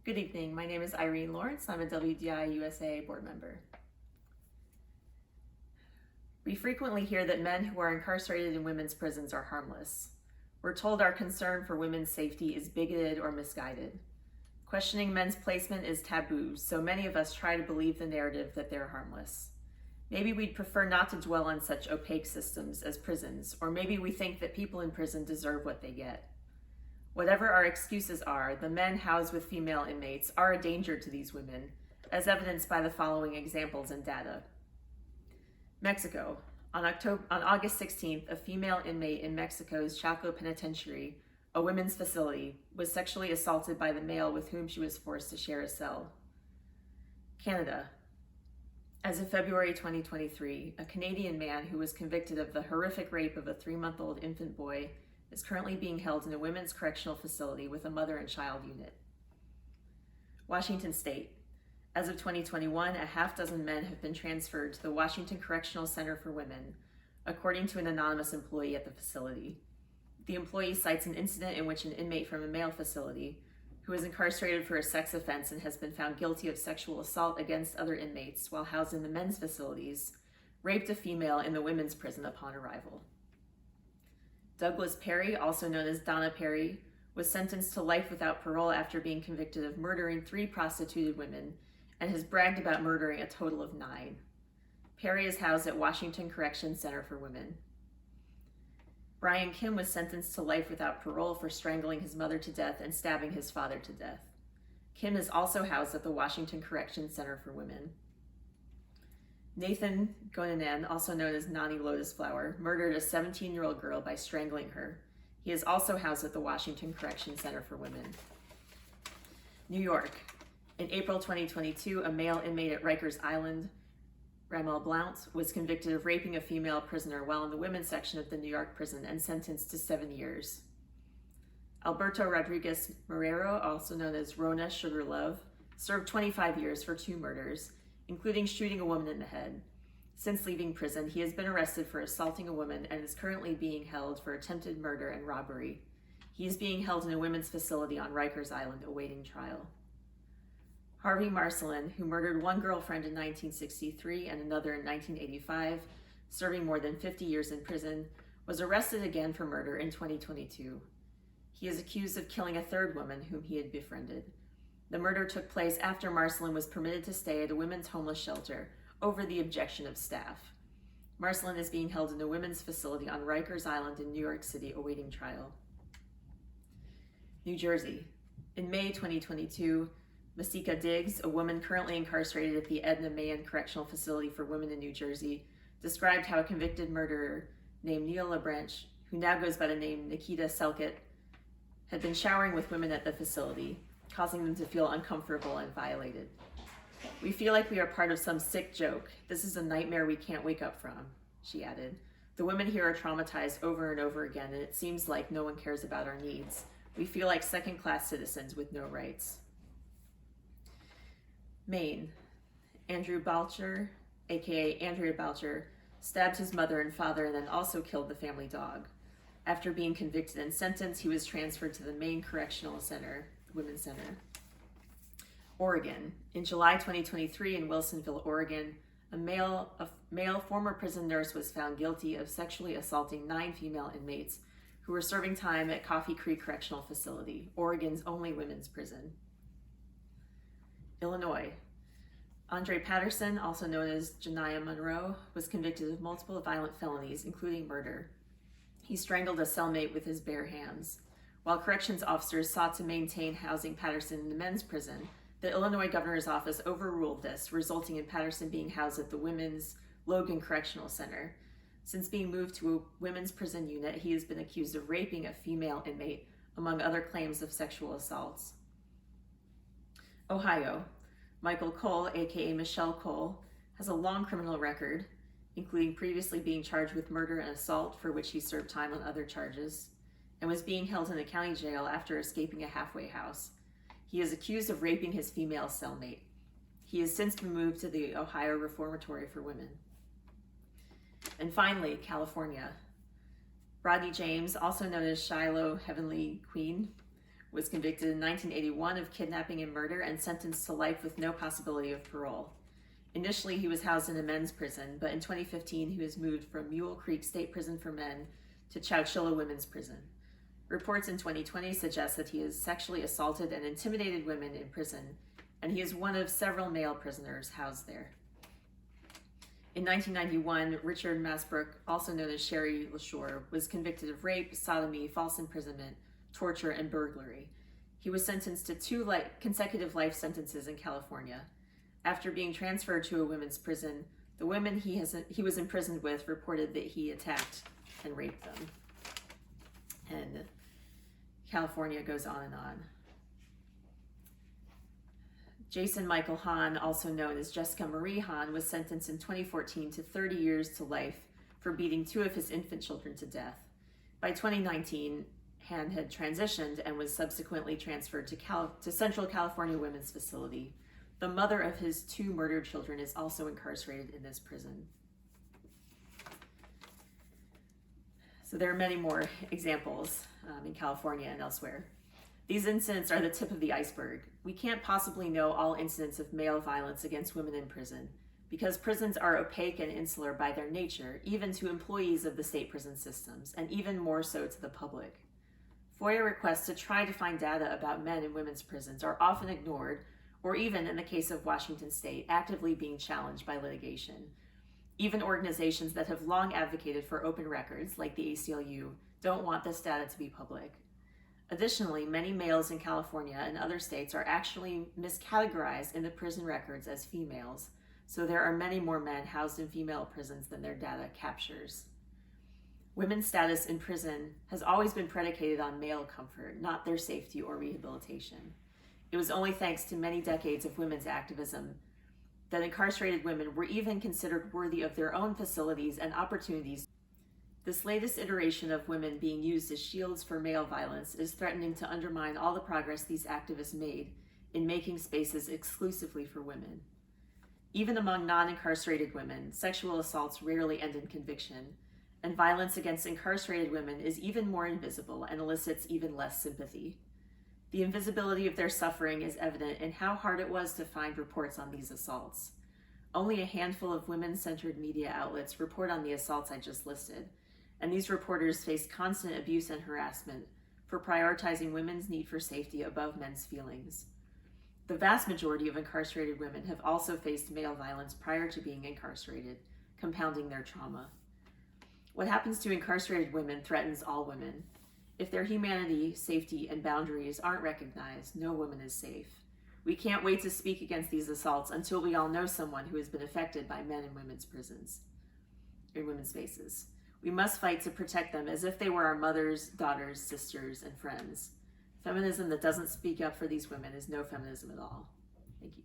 Good evening. My name is Irene Lawrence. I'm a WDI USA board member. We frequently hear that men who are incarcerated in women's prisons are harmless. We're told our concern for women's safety is bigoted or misguided. Questioning men's placement is taboo, so many of us try to believe the narrative that they're harmless. Maybe we'd prefer not to dwell on such opaque systems as prisons, or maybe we think that people in prison deserve what they get. Whatever our excuses are, the men housed with female inmates are a danger to these women, as evidenced by the following examples and data. Mexico. On August 16th, a female inmate in Mexico's Chaco Penitentiary, a women's facility, was sexually assaulted by the male with whom she was forced to share a cell. Canada. As of February 2023, a Canadian man who was convicted of the horrific rape of a 3-month-old infant boy is currently being held in a women's correctional facility with a mother and child unit. Washington State. As of 2021, a half-dozen men have been transferred to the Washington Correctional Center for Women, according to an anonymous employee at the facility. The employee cites an incident in which an inmate from a male facility, who is incarcerated for a sex offense and has been found guilty of sexual assault against other inmates while housed in the men's facilities, raped a female in the women's prison upon arrival. Douglas Perry, also known as Donna Perry, was sentenced to life without parole after being convicted of murdering 3 prostituted women and has bragged about murdering a total of 9. Perry is housed at Washington Correction Center for Women. Brian Kim was sentenced to life without parole for strangling his mother to death and stabbing his father to death. Kim is also housed at the Washington Correction Center for Women. Nathan Gonanen, also known as Nani Lotus Flower, murdered a 17-year-old girl by strangling her. He is also housed at the Washington Correction Center for Women. New York. In April 2022, a male inmate at Rikers Island, Ramel Blount, was convicted of raping a female prisoner while in the women's section of the New York prison and sentenced to 7 years. Alberto Rodriguez Marrero, also known as Rona Sugarlove, served 25 years for 2 murders, including shooting a woman in the head. Since leaving prison, he has been arrested for assaulting a woman and is currently being held for attempted murder and robbery. He is being held in a women's facility on Rikers Island awaiting trial. Harvey Marcelin, who murdered one girlfriend in 1963 and another in 1985, serving more than 50 years in prison, was arrested again for murder in 2022. He is accused of killing a 3rd woman whom he had befriended. The murder took place after Marcelin was permitted to stay at a women's homeless shelter over the objection of staff. Marcelin is being held in a women's facility on Rikers Island in New York City awaiting trial. New Jersey. In May 2022, Masika Diggs, a woman currently incarcerated at the Edna Mahan Correctional Facility for Women in New Jersey, described how a convicted murderer named Neil LaBranche, who now goes by the name Nikita Selkett, had been showering with women at the facility, causing them to feel uncomfortable and violated. "We feel like we are part of some sick joke. This is a nightmare we can't wake up from," she added. "The women here are traumatized over and over again, and it seems like no one cares about our needs. We feel like second-class citizens with no rights." Maine. Andrew Balcher, aka Andrea Balcher, stabbed his mother and father and then also killed the family dog. After being convicted and sentenced, he was transferred to the Maine Correctional Center, Women's Center. Oregon. In July 2023 in Wilsonville, Oregon, a male former prison nurse was found guilty of sexually assaulting 9 female inmates who were serving time at Coffee Creek Correctional Facility, Oregon's only women's prison. Illinois. Andre Patterson, also known as Janiah Monroe, was convicted of multiple violent felonies, including murder. He strangled a cellmate with his bare hands. While corrections officers sought to maintain housing Patterson in the men's prison, the Illinois governor's office overruled this, resulting in Patterson being housed at the Women's Logan Correctional Center. Since being moved to a women's prison unit, he has been accused of raping a female inmate, among other claims of sexual assaults. Ohio. Michael Cole, aka Michelle Cole, has a long criminal record, including previously being charged with murder and assault, for which he served time on other charges, and was being held in a county jail after escaping a halfway house. He is accused of raping his female cellmate. He has since been moved to the Ohio Reformatory for Women. And finally, California. Rodney James, also known as Shiloh Heavenly Queen, was convicted in 1981 of kidnapping and murder and sentenced to life with no possibility of parole. Initially, he was housed in a men's prison, but in 2015, he was moved from Mule Creek State Prison for Men to Chowchilla Women's Prison. Reports in 2020 suggest that he has sexually assaulted and intimidated women in prison, and he is one of several male prisoners housed there. In 1991, Richard Masbrook, also known as Sherry LaShore, was convicted of rape, sodomy, false imprisonment, torture, and burglary. He was sentenced to 2 consecutive life sentences in California. After being transferred to a women's prison, the women he was imprisoned with reported that he attacked and raped them. And California goes on and on. Jason Michael Hahn, also known as Jessica Marie Hahn, was sentenced in 2014 to 30 years to life for beating 2 of his infant children to death. By 2019, Hahn had transitioned and was subsequently transferred to Central California Women's Facility. The mother of his 2 murdered children is also incarcerated in this prison. So there are many more examples in California and elsewhere. These incidents are the tip of the iceberg. We can't possibly know all incidents of male violence against women in prison because prisons are opaque and insular by their nature, even to employees of the state prison systems, and even more so to the public. FOIA requests to try to find data about men in women's prisons are often ignored, or even, in the case of Washington State, actively being challenged by litigation. Even organizations that have long advocated for open records, like the ACLU, don't want this data to be public. Additionally, many males in California and other states are actually miscategorized in the prison records as females, so there are many more men housed in female prisons than their data captures. Women's status in prison has always been predicated on male comfort, not their safety or rehabilitation. It was only thanks to many decades of women's activism that incarcerated women were even considered worthy of their own facilities and opportunities. This latest iteration of women being used as shields for male violence is threatening to undermine all the progress these activists made in making spaces exclusively for women. Even among non-incarcerated women, sexual assaults rarely end in conviction, and violence against incarcerated women is even more invisible and elicits even less sympathy. The invisibility of their suffering is evident in how hard it was to find reports on these assaults. Only a handful of women-centered media outlets report on the assaults I just listed, and these reporters face constant abuse and harassment for prioritizing women's need for safety above men's feelings. The vast majority of incarcerated women have also faced male violence prior to being incarcerated, compounding their trauma. What happens to incarcerated women threatens all women. If their humanity, safety, and boundaries aren't recognized, no woman is safe. We can't wait to speak against these assaults until we all know someone who has been affected by men in women's prisons, in women's spaces. We must fight to protect them as if they were our mothers, daughters, sisters, and friends. Feminism that doesn't speak up for these women is no feminism at all. Thank you.